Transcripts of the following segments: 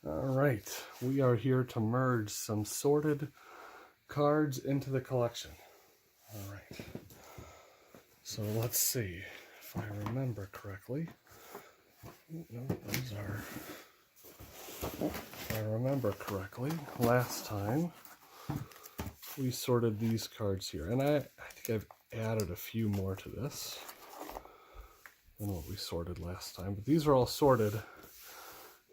All right, we are here to merge some sorted cards into the collection. All right, so let's see if I remember correctly. No, those are. If I remember correctly, last time we sorted these cards here, and I think I've added a few more to this than what we sorted last time, but these are all sorted.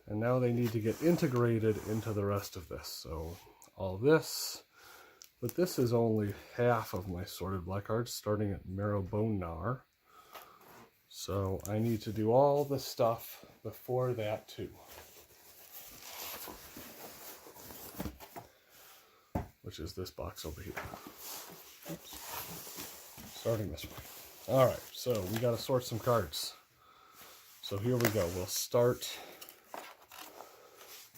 And now they need to get integrated into the rest of this. So all this, but this is only half of my sorted black cards, starting at Marrowbone. So I need to do all the stuff before that too. Which is this box over here. Oops. Starting this way. All right, so we got to sort some cards. So here we go. We'll start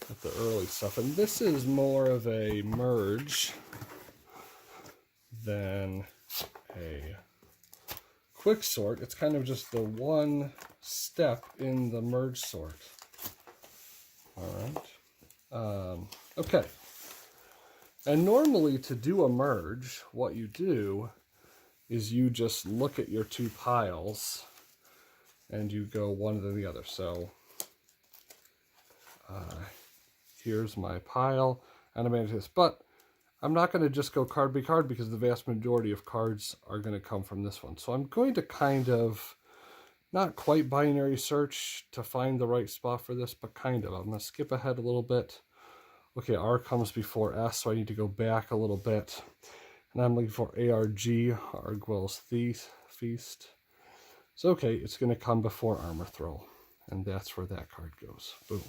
with the early stuff, and this is more of a merge than a quick sort. It's kind of just the one step in the merge sort. All right. Okay. And normally to do a merge, what you do is you just look at your two piles and you go one than the other. So here's my pile, and I'm going to this, but I'm not going to just go card by card because the vast majority of cards are going to come from this one. So I'm going to kind of, not quite binary search to find the right spot for this, but kind of. I'm going to skip ahead a little bit. Okay, R comes before S, so I need to go back a little bit. And I'm looking for ARG, Arguel's Feast. So okay, it's going to come before Armor Throw, and that's where that card goes. Boom.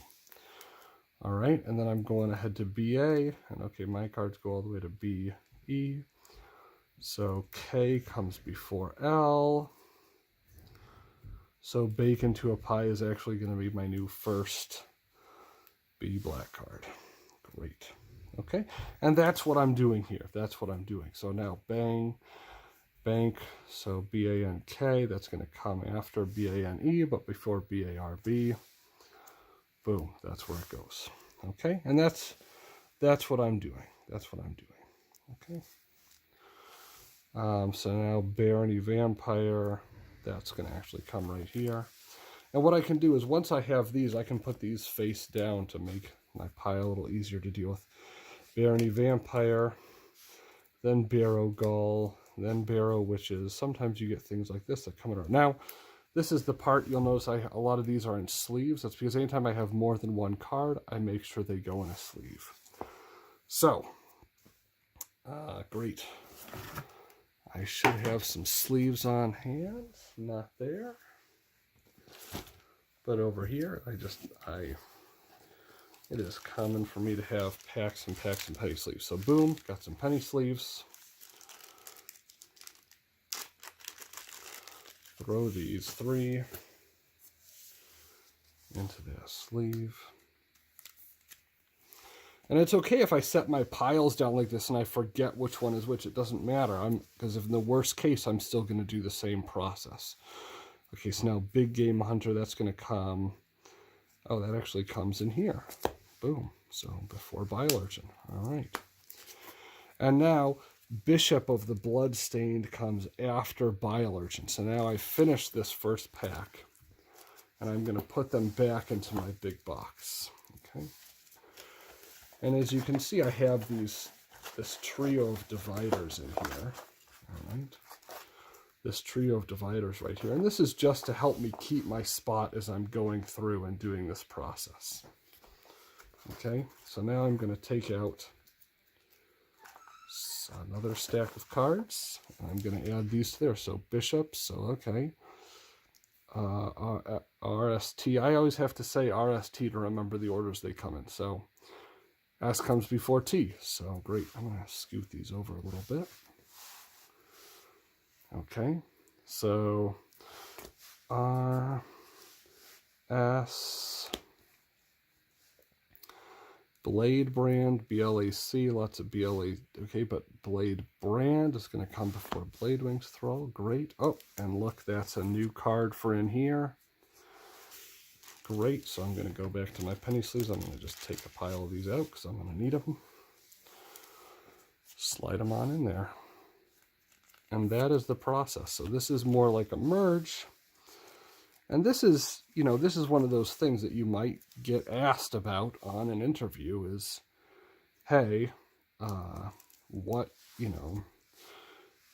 All right, and then I'm going ahead to BA, and okay, my cards go all the way to BE. So K comes before L. So Bake into a Pie is actually going to be my new first B black card. Great. Okay, and that's what I'm doing here. That's what I'm doing. So now bang, bank, so BANK, that's going to come after BANE, but before BARB. Boom, that's where it goes. Okay, and that's what I'm doing. That's what I'm doing. Okay. So now Barony Vampire, that's going to actually come right here. And what I can do is once I have these, I can put these face down to make my pile a little easier to deal with. Barony Vampire, then Barrow Gull, then Barrow Witches. Sometimes you get things like this that come around. Now, this is the part you'll notice a lot of these are in sleeves. That's because anytime I have more than one card, I make sure they go in a sleeve. So, great. I should have some sleeves on hand. Not there. But over here, it is common for me to have packs and packs and penny sleeves. So boom, got some penny sleeves. Throw these 3 into that sleeve. And it's okay if I set my piles down like this and I forget which one is which. It doesn't matter, because if in the worst case, I'm still going to do the same process. Okay, so now Big Game Hunter, that's going to come. Oh, that actually comes in here. Boom. So before Bile-Urchin. All right. And now Bishop of the Bloodstained comes after Bile-Urchin. So now I finished this first pack, and I'm going to put them back into my big box. Okay. And as you can see, I have this trio of dividers in here. All right. This trio of dividers right here. And this is just to help me keep my spot as I'm going through and doing this process. Okay, so now I'm going to take out another stack of cards. And I'm going to add these to there. So bishops, so okay. RST, I always have to say RST to remember the orders they come in. So S comes before T. So great, I'm going to scoot these over a little bit. Okay, so R, S, Blade Brand, BLAC, lots of BLA, okay, but Blade Brand is going to come before Blade Wings Throw, great. Oh, and look, that's a new card for in here. Great, so I'm going to go back to my penny sleeves. I'm going to just take a pile of these out because I'm going to need them. Slide them on in there. And that is the process. So this is more like a merge. And this is, you know, this is one of those things that you might get asked about on an interview is, hey, what, you know,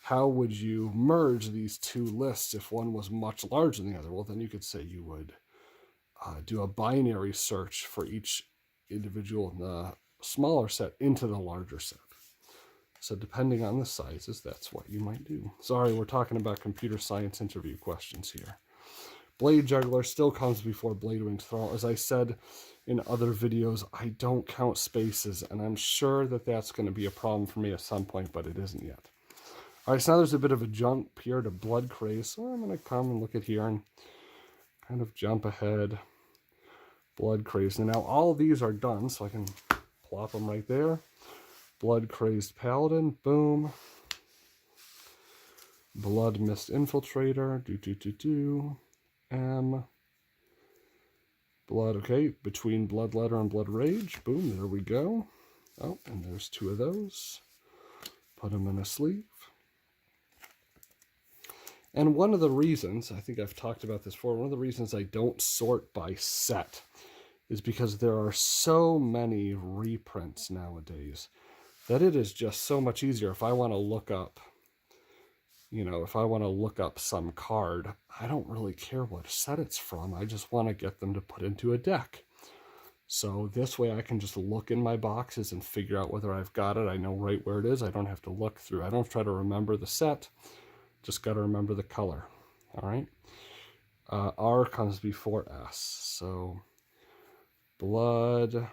how would you merge these two lists if one was much larger than the other? Well, then you could say you would do a binary search for each individual in the smaller set into the larger set. So depending on the sizes, that's what you might do. Sorry, we're talking about computer science interview questions here. Blade Juggler still comes before Blade Winged Thrall. As I said in other videos, I don't count spaces, and I'm sure that that's going to be a problem for me at some point, but it isn't yet. All right, so now there's a bit of a jump here to Blood Craze, so I'm going to come and look at here and kind of jump ahead. Blood Craze. And now all of these are done, so I can plop them right there. Blood Crazed Paladin, boom. Blood Mist Infiltrator, M. Blood, okay, between Bloodletter and Blood Rage, boom, there we go. Oh, and there's two of those. Put them in a sleeve. And one of the reasons, I think I've talked about this before, one of the reasons I don't sort by set is because there are so many reprints nowadays that it is just so much easier. If I want to look up, you know, if I want to look up some card, I don't really care what set it's from. I just want to get them to put into a deck. So this way I can just look in my boxes and figure out whether I've got it. I know right where it is. I don't have to look through. I don't try to remember the set. Just got to remember the color. All right. R comes before S. So blood.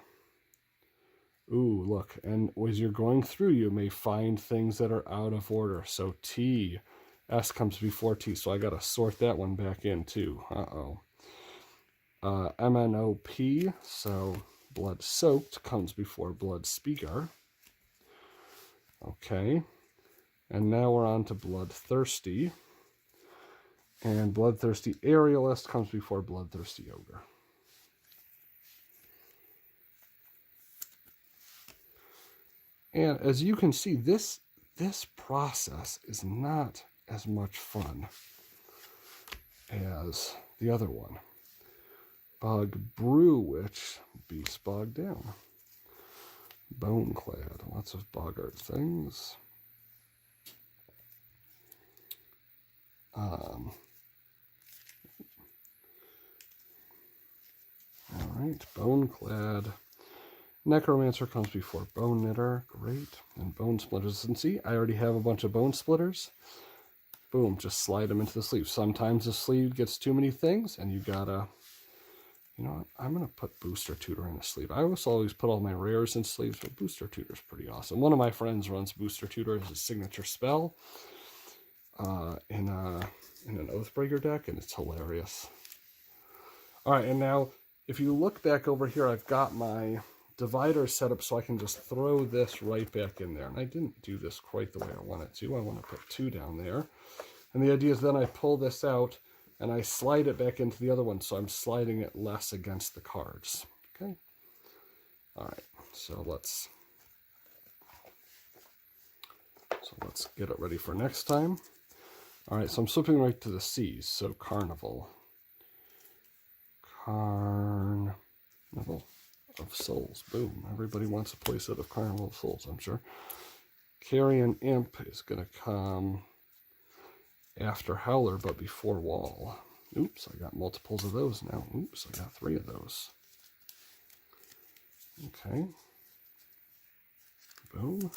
Ooh, look. And as you're going through, you may find things that are out of order. So T. S comes before T. So I got to sort that one back in too. Uh-oh. MNOP. So Blood Soaked comes before Blood Speaker. Okay. And now we're on to Bloodthirsty. And Bloodthirsty Aerialist comes before Bloodthirsty Ogre. And as you can see, this process is not as much fun as the other one. Bog Brew Witch, Beast Bogged Down. Boneclad, lots of boggart things. Alright, Boneclad. Necromancer comes before Bone Knitter. Great. And Bone Splitters. And see, I already have a bunch of Bone Splitters. Boom, just slide them into the sleeve. Sometimes the sleeve gets too many things, and you gotta, you know what, I'm gonna put Booster Tutor in a sleeve. I always put all my rares in sleeves, but Booster Tutor's pretty awesome. One of my friends runs Booster Tutor as his signature spell in an Oathbreaker deck, and it's hilarious. All right, and now if you look back over here, I've got my divider set up so I can just throw this right back in there. And I didn't do this quite the way I wanted to. I want to put 2 down there. And the idea is then I pull this out and I slide it back into the other one, so I'm sliding it less against the cards. Okay? All right, so let's get it ready for next time. All right, so I'm slipping right to the C's. So Carnival. Carnival of Souls. Boom. Everybody wants a playset of Carnival of Souls, I'm sure. Carrion Imp is going to come after Howler, but before Wall. Oops, I got multiples of those now. Oops, I got 3 of those. Okay. Boom.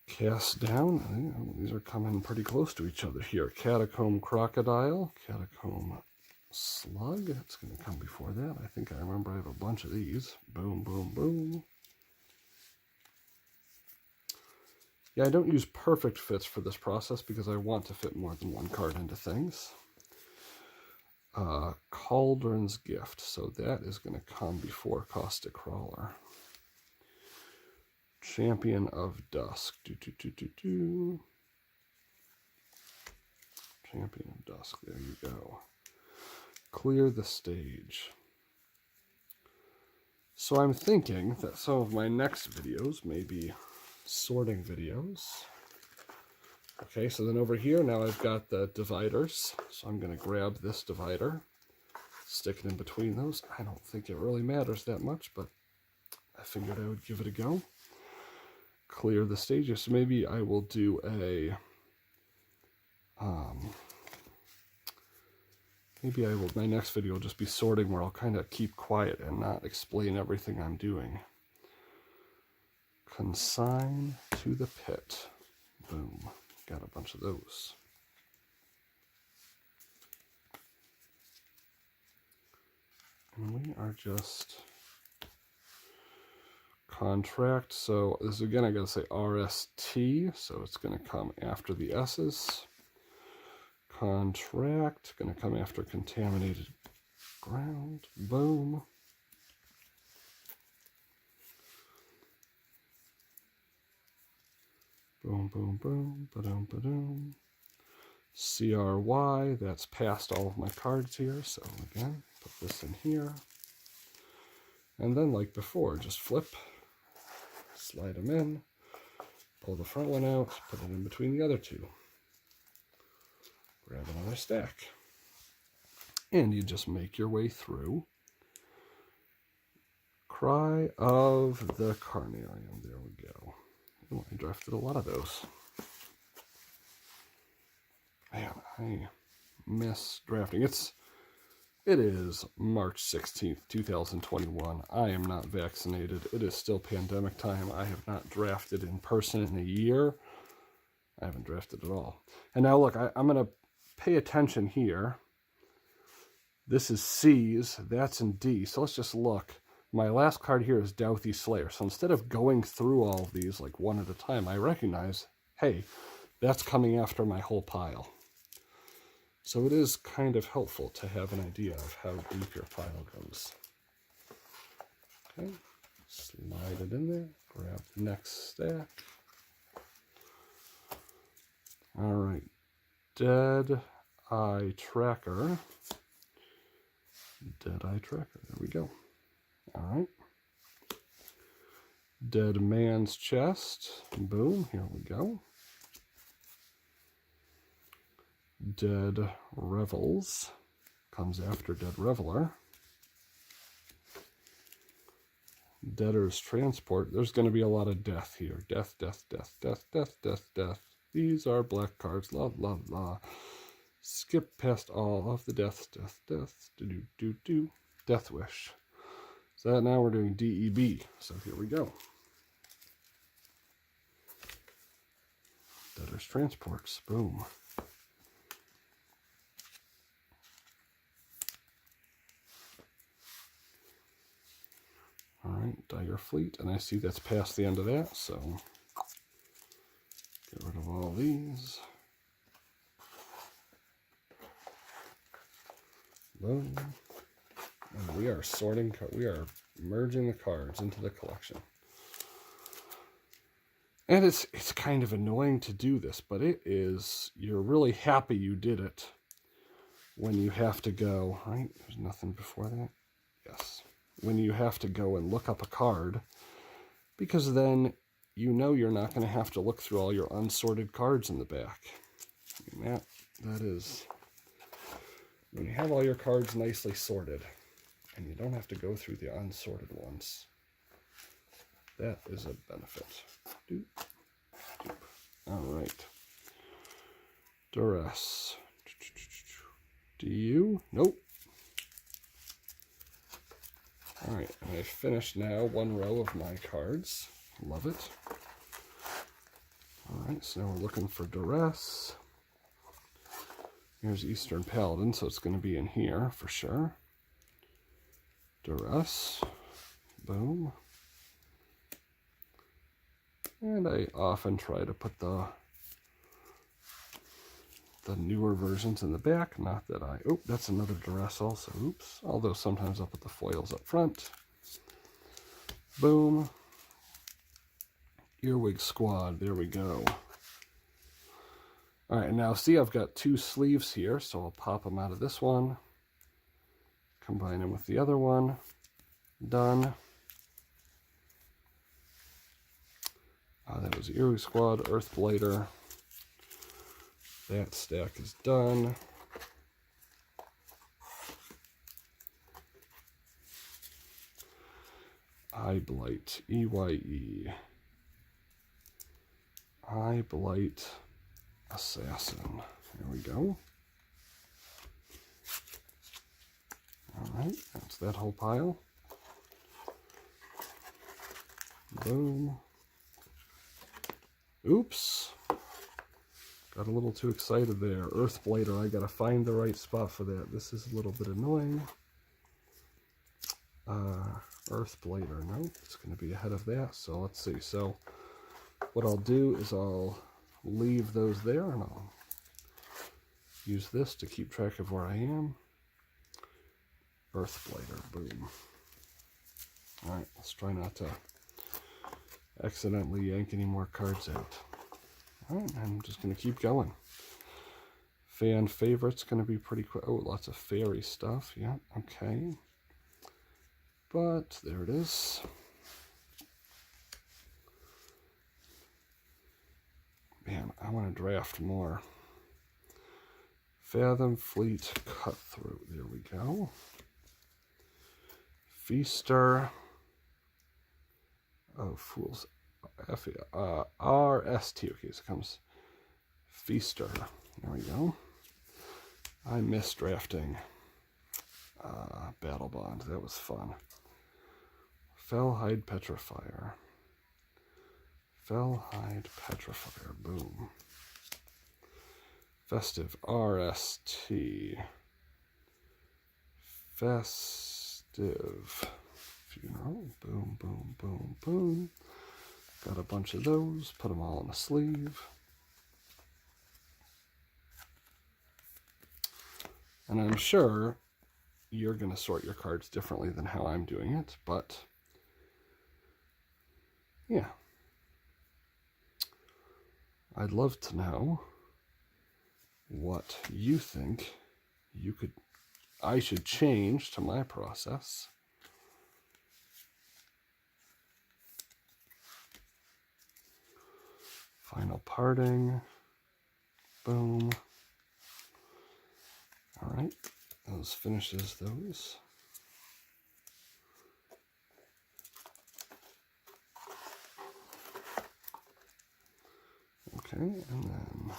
Cast Down. These are coming pretty close to each other here. Catacomb Crocodile. Catacomb Slug. It's going to come before that. I think I remember I have a bunch of these. Boom, boom, boom. Yeah, I don't use perfect fits for this process because I want to fit more than one card into things. Cauldron's Gift. So that is going to come before Caustic Crawler. Champion of Dusk. Champion of Dusk. There you go. Clear the stage. So I'm thinking that some of my next videos may be sorting videos. Okay, so then over here, now I've got the dividers. So I'm going to grab this divider, stick it in between those. I don't think it really matters that much, but I figured I would give it a go. Clear the stages. So maybe I will do a... my next video will just be sorting where I'll kind of keep quiet and not explain everything I'm doing. Consign to the pit. Boom. Got a bunch of those. And we are just contract. So this again, I got to say RST. So it's going to come after the S's. Contract, going to come after contaminated ground. Boom. Boom, boom, boom, ba-dum, ba-dum. CRY, that's past all of my cards here. So again, put this in here. And then like before, just flip, slide them in, pull the front one out, put it in between the other two. Grab another stack. And you just make your way through. Cry of the Carnarium. There we go. Oh, I drafted a lot of those. Man, I miss drafting. It is March 16th, 2021. I am not vaccinated. It is still pandemic time. I have not drafted in person in a year. I haven't drafted at all. And now look, I'm going to pay attention here. This is C's, that's in D. So let's just look. My last card here is Dauthi Slayer. So instead of going through all of these like one at a time, I recognize, hey, that's coming after my whole pile. So it is kind of helpful to have an idea of how deep your pile goes. Okay, slide it in there, grab the next stack. All right, Dead Eye Tracker. Dead Eye Tracker, there we go. All right. Dead Man's Chest. Boom, here we go. Dead Revels. Comes after Dead Reveler. Debtor's Transport. There's going to be a lot of death here. Death, death, death, death, death, death, death. These are black cards. La, la, la. Skip past all of the deaths. Death, death. Do, do, do. Death Wish. So now we're doing DEB. So here we go. Debtor's Transports. Boom. All right, Dire Fleet, and I see that's past the end of that, so get rid of all these. Boom. And we are sorting, we are merging the cards into the collection. And it's kind of annoying to do this, but it is, you're really happy you did it when you have to go, right? There's nothing before that. Yes. When you have to go and look up a card, because then you know you're not going to have to look through all your unsorted cards in the back. I mean, that is, when you have all your cards nicely sorted, and you don't have to go through the unsorted ones, that is a benefit. Doop, doop. All right. Duress. Do you? Nope. All right, and I finished now one row of my cards. Love it. All right, so now we're looking for Duress. Here's Eastern Paladin, so it's going to be in here for sure. Duress. Boom. And I often try to put the newer versions in the back. Not that oh, that's another Duress also. Oops. Although sometimes I'll put the foils up front. Boom. Earwig Squad. There we go. All right, now see I've got two sleeves here, so I'll pop them out of this one. Combine them with the other one. Done. That was Eerie Squad, Earthblighter. That stack is done. Eyeblight, EYE. Eyeblight Assassin. There we go. Alright, that's that whole pile. Boom. Oops. Got a little too excited there. Earthblighter, I gotta find the right spot for that. This is a little bit annoying. Earthblighter, no, it's gonna be ahead of that, so let's see. So what I'll do is I'll leave those there and I'll use this to keep track of where I am. Earthblighter, boom. Alright, let's try not to accidentally yank any more cards out. Alright, I'm just going to keep going. Fan favorite's going to be pretty quick. Oh, lots of fairy stuff. Yeah, okay. But there it is. Man, I want to draft more. Fathom Fleet Cutthroat. There we go. Feaster. Oh, fools. RST. Okay, so it comes Feaster. There we go. I miss drafting Battle Bond. That was fun. Fellhide Petrifier. Fellhide Petrifier. Boom. Festive RST. Festive Funeral. Boom, boom, boom, boom. Got a bunch of those. Put them all in a sleeve. And I'm sure you're going to sort your cards differently than how I'm doing it, but yeah. I'd love to know what you think I should change to my process. Final parting. Boom. All right, those finishes those. Okay, and then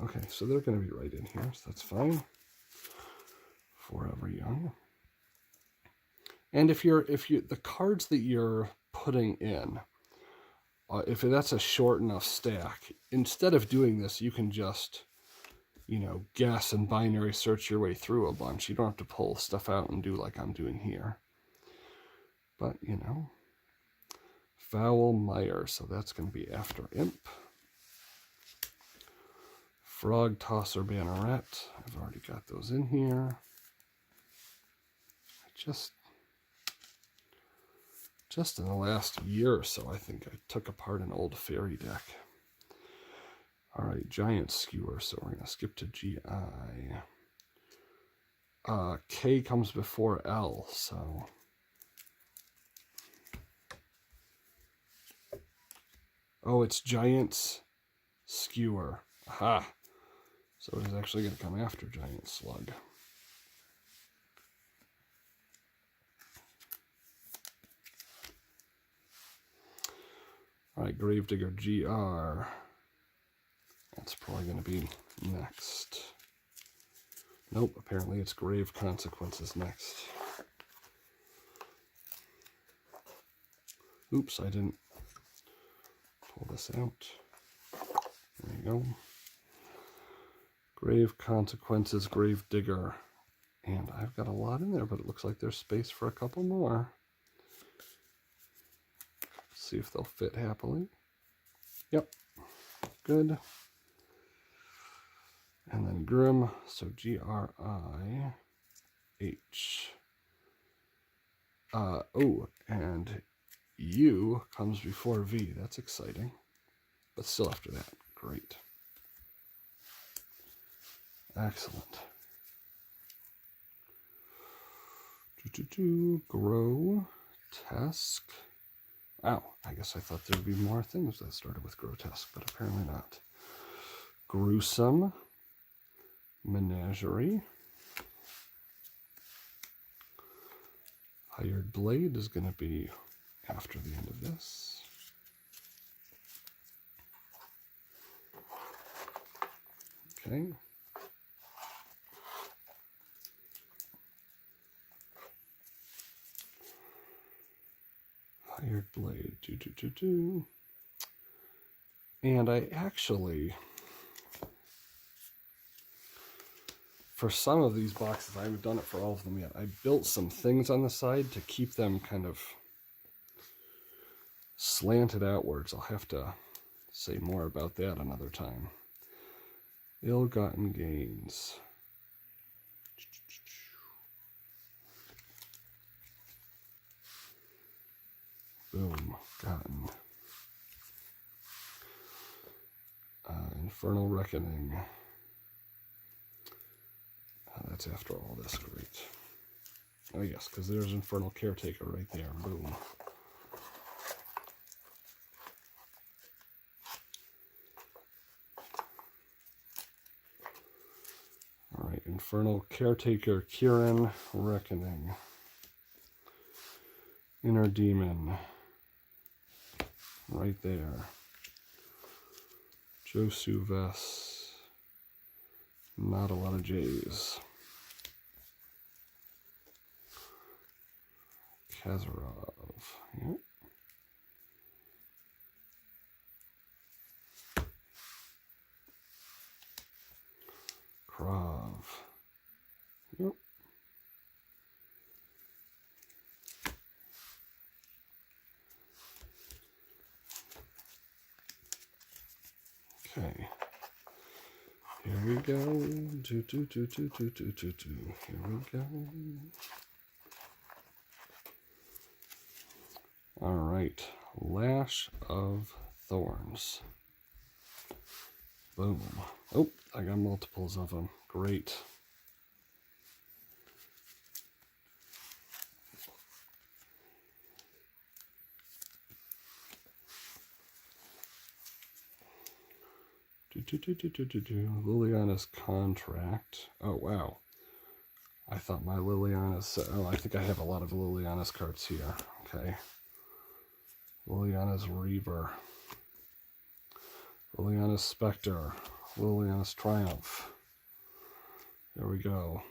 okay, so they're going to be right in here, so that's fine. Forever Young. And if the cards that you're putting in, if that's a short enough stack, instead of doing this, you can just, guess and binary search your way through a bunch. You don't have to pull stuff out and do like I'm doing here. But, Foul Mire, so that's going to be after Imp. Frog Tosser Banneret, I've already got those in here. Just in the last year or so, I think I took apart an old fairy deck. All right, Giant Skewer, so we're going to skip to GI. K comes before L, so... Oh, it's Giant Skewer. Aha! So it is actually going to come after Giant Slug. All right, Gravedigger GR. That's probably going to be next. Nope, apparently it's Grave Consequences next. Oops, I didn't pull this out. There you go. Grave Consequences, Gravedigger. And I've got a lot in there, but it looks like there's space for a couple more. See if they'll fit happily. Yep, good. And then Grim, so G-R-I-H. Oh, and U comes before V. That's exciting. But still after that, great. Excellent. Grotesque. Oh, I guess I thought there would be more things that started with grotesque, but apparently not. Gruesome. Menagerie. Hired Blade is going to be after the end of this. Okay. Hired Blade. And I actually, for some of these boxes, I haven't done it for all of them yet. I built some things on the side to keep them kind of slanted outwards. I'll have to say more about that another time. Ill-gotten gains. Boom, gotten. Infernal Reckoning. That's after all this, great. Oh yes, because there's Infernal Caretaker right there, boom. Alright, Infernal Caretaker, Kirin, Reckoning. Inner Demon. Right there. Josuves. Not a lot of J's. Kazarov. Yep. Krav. Yep. Okay. Here we go. Here we go. All right. Lash of Thorns. Boom. Oh, I got multiples of them. Great. Liliana's Contract. Oh, wow. I thought my Liliana's... Oh, I think I have a lot of Liliana's cards here. Okay. Liliana's Reaver. Liliana's Spectre. Liliana's Triumph. There we go.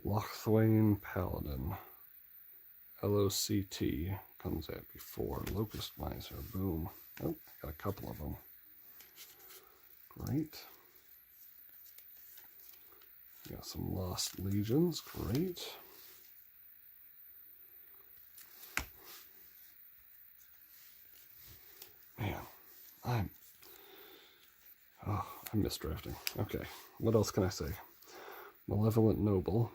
Lochthwain Paladin. LOCT comes at before. Locust Miser. Boom. Oh, got a couple of them. Great. Got some Lost Legions. Great. Man, I miss drafting. Okay, what else can I say? Malevolent Noble.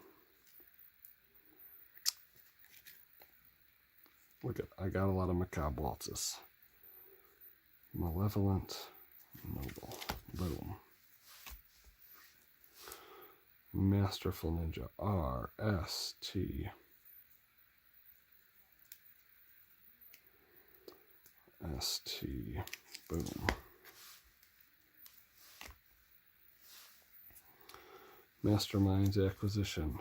Look at, I got a lot of Macabre Waltzes. Malevolent Noble. Boom. Masterful Ninja. RST. ST. Boom. Masterminds Acquisition.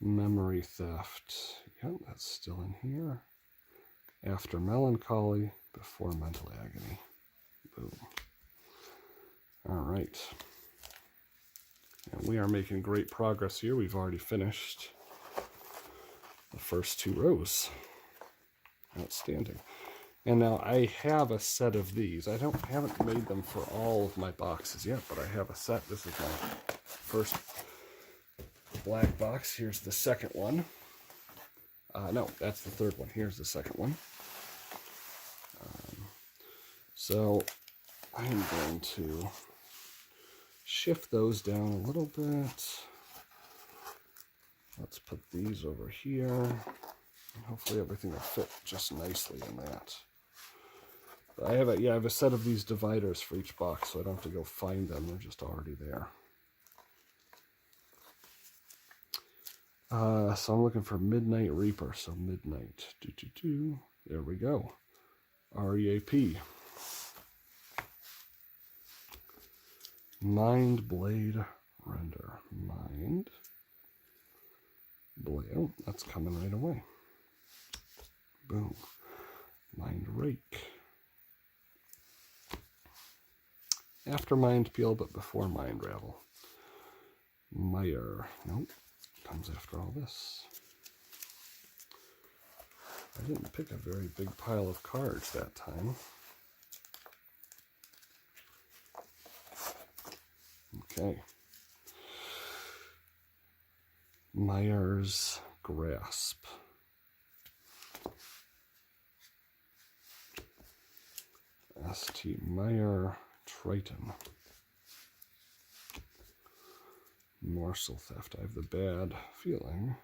Memory Theft. Yep, that's still in here. After Melancholy, Before Mental Agony. Boom. All right. And we are making great progress here. We've already finished the first 2 rows. Outstanding. And now I have a set of these. I haven't made them for all of my boxes yet, but I have a set. This is my first black box. Here's the second one. No, that's the third one. Here's the second one. So I'm going to shift those down a little bit. Let's put these over here. And hopefully everything will fit just nicely in that. I have a set of these dividers for each box, so I don't have to go find them. They're just already there. So I'm looking for Midnight Reaper. So Midnight. There we go. REAP. Mind Blade Render. Mind Blade. Oh, that's coming right away. Boom. Mind Rake. After Mind Peel, but before Mind Ravel. Mire. Nope. Comes after all this. I didn't pick a very big pile of cards that time. Okay. Mire's Grasp. St. Mire Triton. Morsel Theft. I have the bad feeling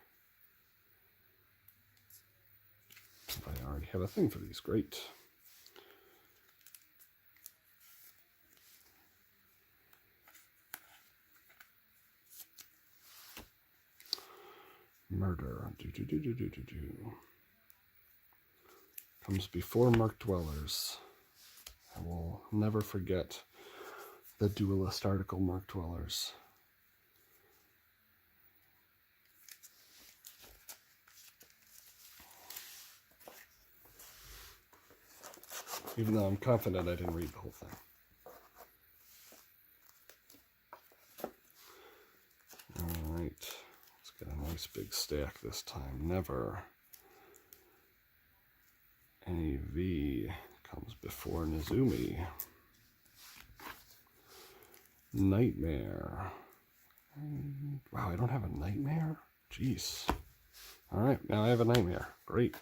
I already have a thing for these. Great. Murder. Comes before Mark Dwellers. I will never forget the Duelist article, Mark Dwellers. Even though I'm confident I didn't read the whole thing. Alright, let's get a nice big stack this time. Never. Any V comes before Nezumi. Nightmare. Wow, I don't have a Nightmare? Jeez. Alright, now I have a Nightmare. Great.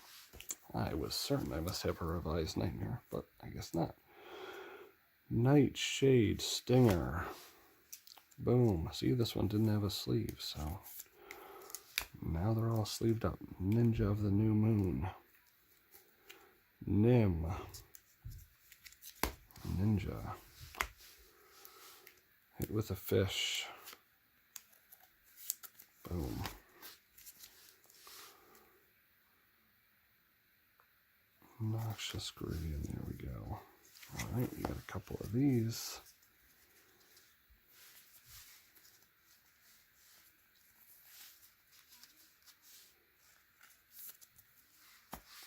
I was certain I must have a revised Nightmare, but I guess not. Nightshade Stinger. Boom. See, this one didn't have a sleeve, so now they're all sleeved up. Ninja of the New Moon. Nim. Ninja. Hit with a fish. Boom. Noxious Gradient, there we go. Alright, we got a couple of these.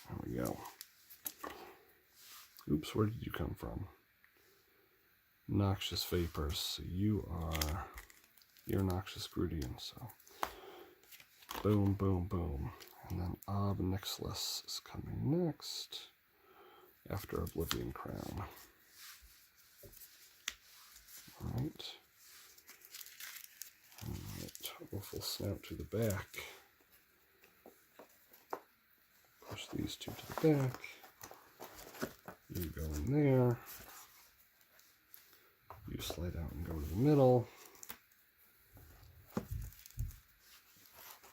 There we go. Oops, where did you come from? Noxious Vapors. You're Noxious Gradient, so boom, boom, boom. And then Ob Nixilis is coming next after Oblivion Crown. Alright. Alright, Awful Snout to the back. Push these two to the back. You go in there. You slide out and go to the middle.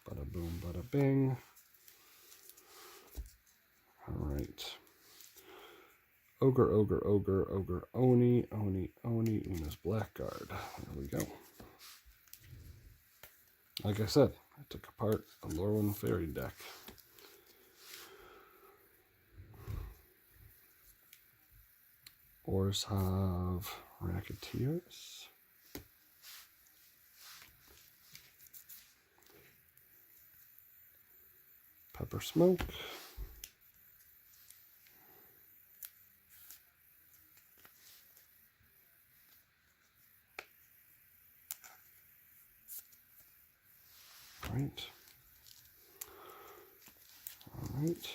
Bada boom, bada bing. Alright. Ogre, Ogre, Ogre, Ogre, Oni, Oni, Oni, Una's Blackguard. There we go. Like I said, I took apart a Lorwyn Fairy deck. Orzhov Racketeers. Pepper Smoke. Right. All right.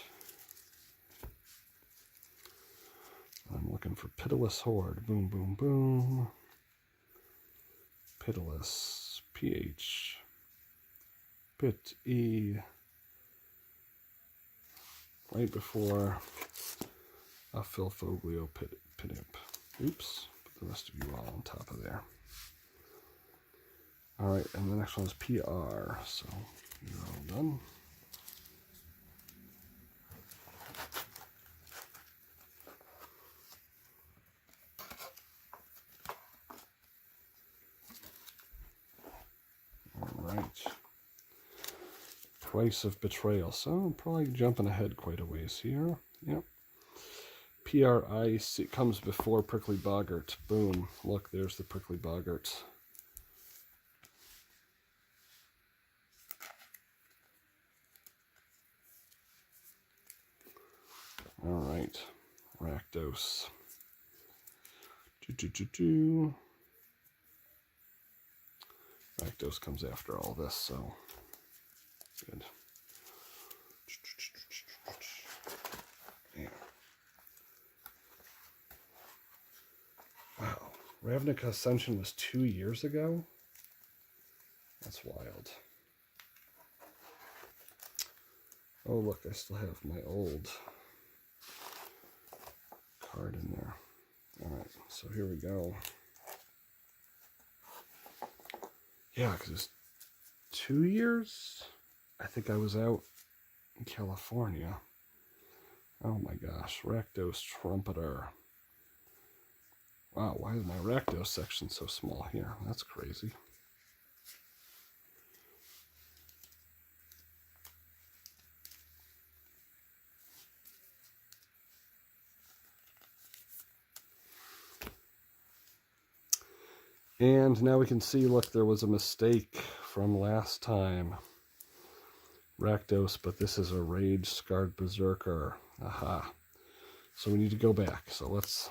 I'm looking for Pitiless Horde. Boom, boom, boom. Pitiless. PH. Pit E. Right before a Filfoglio Pit Imp. Oops. Put the rest of you all on top of there. Alright, and the next one is PR. So you're all done. Price of Betrayal. So I'm probably jumping ahead quite a ways here. Yep. PRIC comes before Prickly Boggart. Boom. Look, there's the Prickly Boggart. All right. Rakdos. Rakdos comes after all this, so good. Yeah. Wow. Ravnica Ascension was 2 years ago? That's wild. Oh, look, I still have my old card in there. All right, so here we go. Yeah, because it's 2 years? I think I was out in California. Oh my gosh, Rakdos Trumpeter. Wow, why is my Rakdos section so small here? That's crazy. And now we can see, look, there was a mistake from last time. Rakdos, but this is a Rage Scarred Berserker. Aha. So we need to go back. So let's...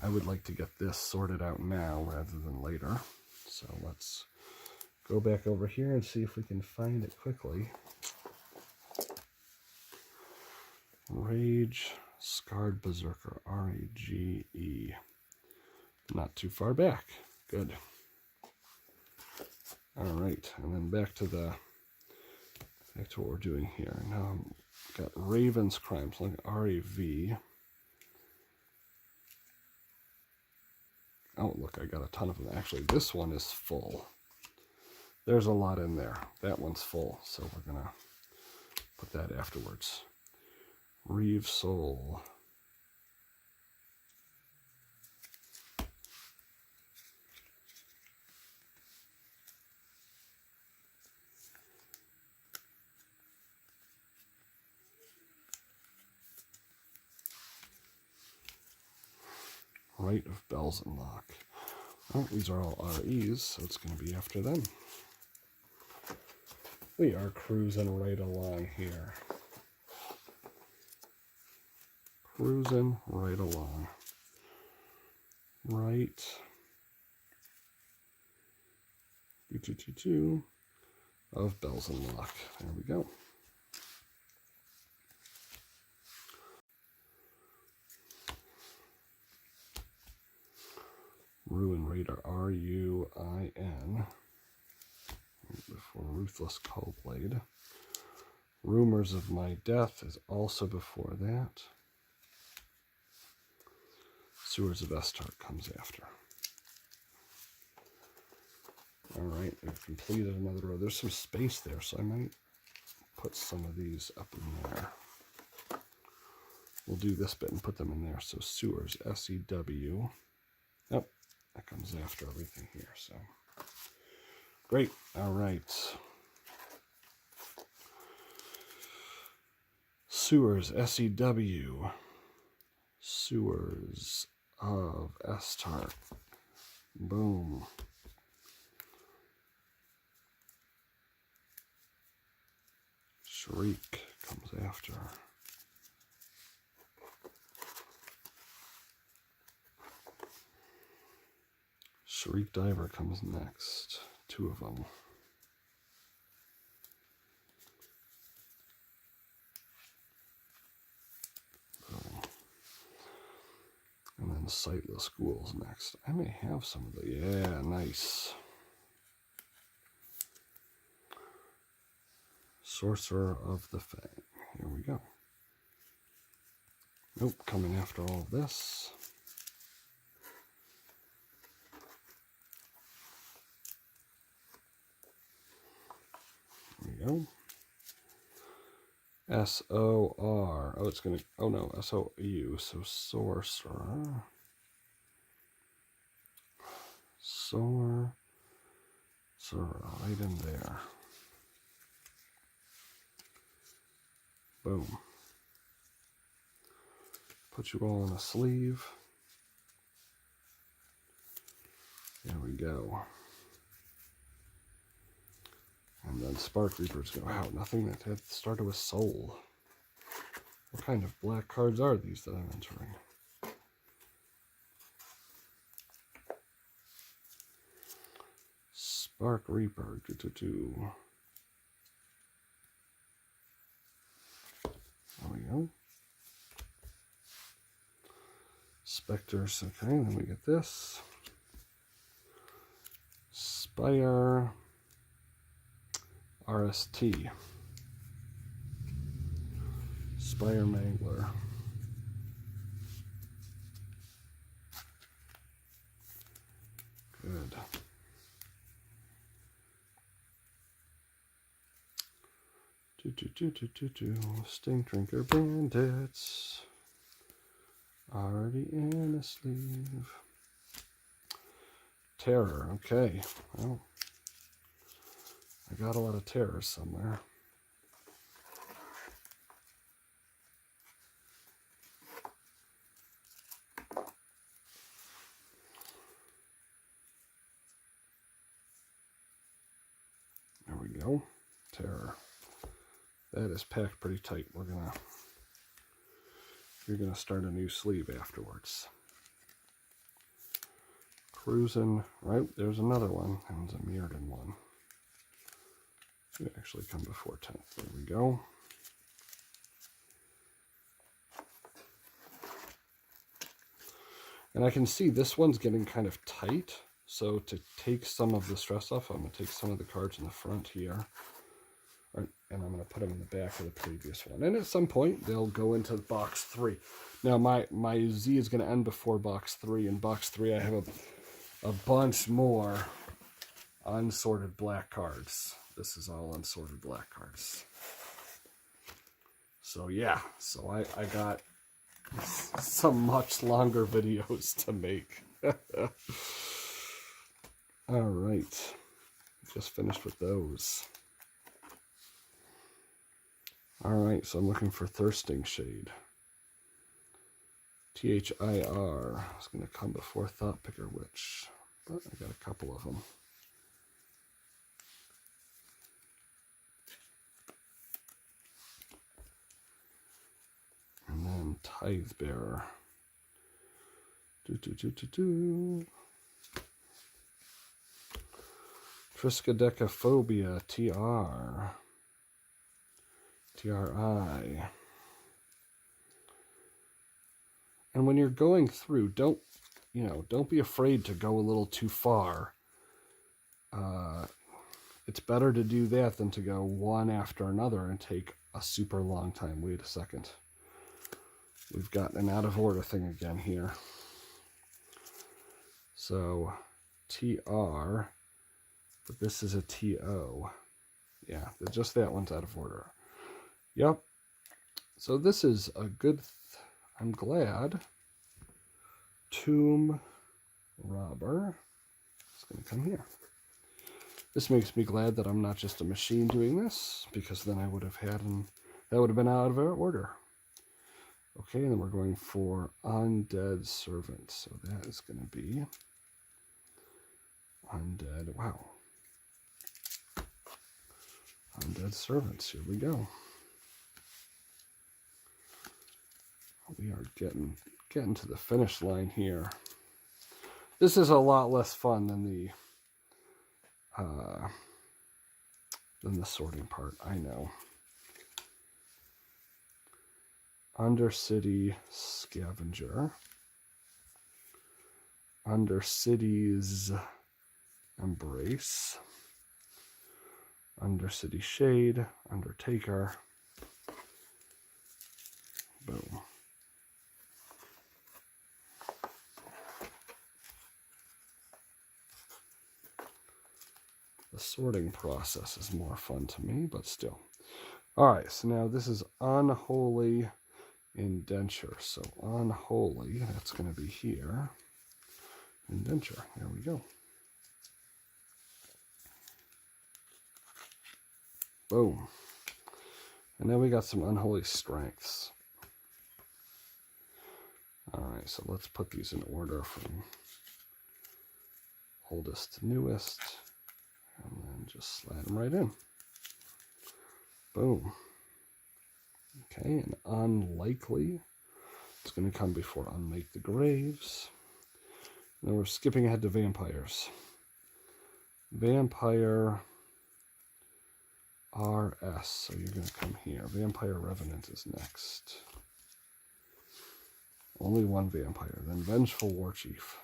I would like to get this sorted out now rather than later. So let's go back over here and see if we can find it quickly. Rage Scarred Berserker. R-A-G-E. Not too far back. Good. All right, and then back to what we're doing here. Now I've got Raven's Crimes, like R-A-V. Oh, look, I got a ton of them. Actually, this one is full. There's a lot in there. That one's full, so we're going to put that afterwards. Reeve Soul. Rite of Belzenlok. Oh, these are all REs, so it's going to be after them. We are cruising right along here. Cruising right along. Right. Of Belzenlok. There we go. Ruin Raider, R-U-I-N. Before Ruthless Coldblade. Rumors of My Death is also before that. Sewers of Estar comes after. Alright, we've completed another row. There's some space there, so I might put some of these up in there. We'll do this bit and put them in there. So Sewers, S-E-W. Yep, that comes after everything here, so. Great, alright. Sewers, S-E-W. Sewers of Estar. Boom. Shriek comes after. Shriek Diver comes next. 2 of them. And then Sightless Ghouls next. I may have some of the... Yeah, nice. Sorcerer of the Fang. Here we go. Nope, coming after all of this. There we go. S-O-R. Oh, it's going to... Oh, no. S-O-U. So, Sorcerer. Sorcerer. Right in there. Boom. Put you all in a sleeve. There we go. And then Spark Reapers go out. Nothing that had started with Soul. What kind of black cards are these that I'm entering? Spark Reaper. There we go. Spectres. Okay, then we get this. Spire. RST. Spire Mangler. Good. Stink Drinker Bandits. Already in a sleeve. Terror. Okay. Well, I got a lot of terrors somewhere. There we go. Terror. That is packed pretty tight. You're gonna start a new sleeve afterwards. Cruising. Right, there's another one. That one's a Mirrodin one. It actually come before 10th. There we go. And I can see this one's getting kind of tight. So to take some of the stress off, I'm going to take some of the cards in the front here. And I'm going to put them in the back of the previous one. And at some point, they'll go into box 3. Now, my Z is going to end before box 3. In box 3, I have a bunch more unsorted black cards. This is all unsorted black cards. So, yeah. So, I got some much longer videos to make. All right. Just finished with those. All right, so I'm looking for Thirsting Shade. THIR is going to come before Thought Picker Witch, but I got a couple of them. And then Tithe Bearer. Triskaidekaphobia, TR. TRI. And when you're going through, don't be afraid to go a little too far. It's better to do that than to go one after another and take a super long time. Wait a second. We've got an out of order thing again here. So TR, but this is a TO. Yeah, just that one's out of order. Yep. So this is a good, I'm glad. Tomb Robber. It's going to come here. This makes me glad that I'm not just a machine doing this, because then I would have that would have been out of order. Okay, and then we're going for Undead Servant. So that is going to be Undead. Wow. Undead Servants. Here we go. We are getting to the finish line here. This is a lot less fun than the sorting part, I know. Undercity Scavenger. Undercity's Embrace. Undercity Shade. Undertaker. Boom. The sorting process is more fun to me, but still. All right, so now this is Unholy Indenture. So Unholy, that's going to be here. Indenture, there we go. Boom. And then we got some Unholy Strengths. Alright, so let's put these in order from oldest to newest. And then just slide them right in. Boom. Okay, and Unlikely. It's going to come before Unmake the Graves. Then we're skipping ahead to Vampires. Vampire RS. So you're going to come here. Vampire Revenant is next. Only one vampire. Then Vengeful Warchief.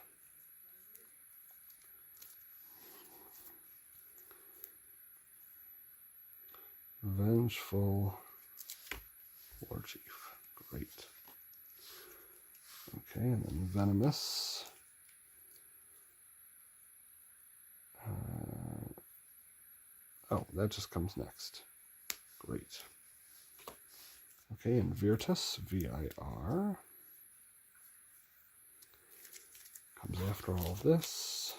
Vengeful Warchief. Great. Okay, and then Venomous. Oh, that just comes next. Great. Okay, and Virtus, VIR. Comes after all of this.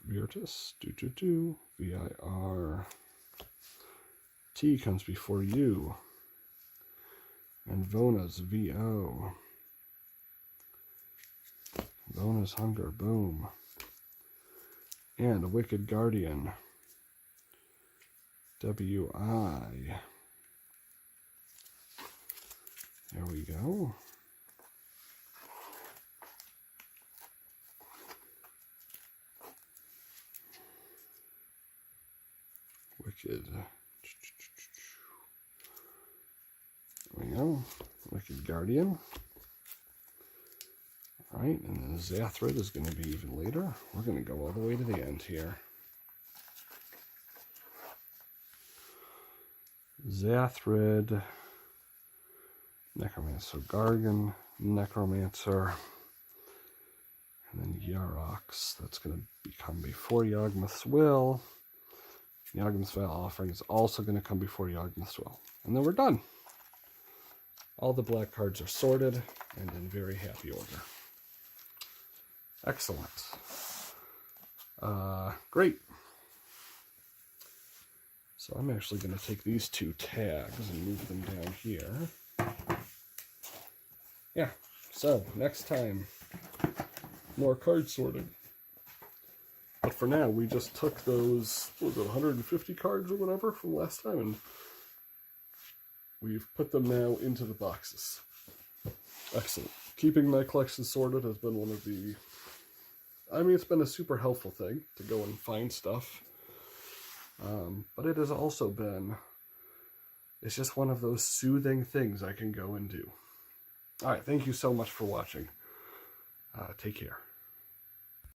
Virtus, VIR. T comes before U. And Vona's VO. Vona's Hunger, boom. And a Wicked Guardian. WI. There we go. Wicked. There we go. Wicked Guardian. Alright, and then Zathrid is going to be even later. We're going to go all the way to the end here. Zathrid, Necromancer, so Gargan, Necromancer, and then Yarox. That's going to become before Yawgmoth's Will. Yawgmoth's Veil Offering is also going to come before Yawgmoth's Will. And then we're done. All the black cards are sorted and in very happy order. Excellent. Great. So I'm actually going to take these two tags and move them down here. Yeah, so next time, more card sorting. But for now, we just took those, what was it, 150 cards or whatever from last time, and we've put them now into the boxes. Excellent. Keeping my collection sorted has been one of the... I mean, it's been a super helpful thing to go and find stuff. But it has also been... It's just one of those soothing things I can go and do. Alright, thank you so much for watching. Take care.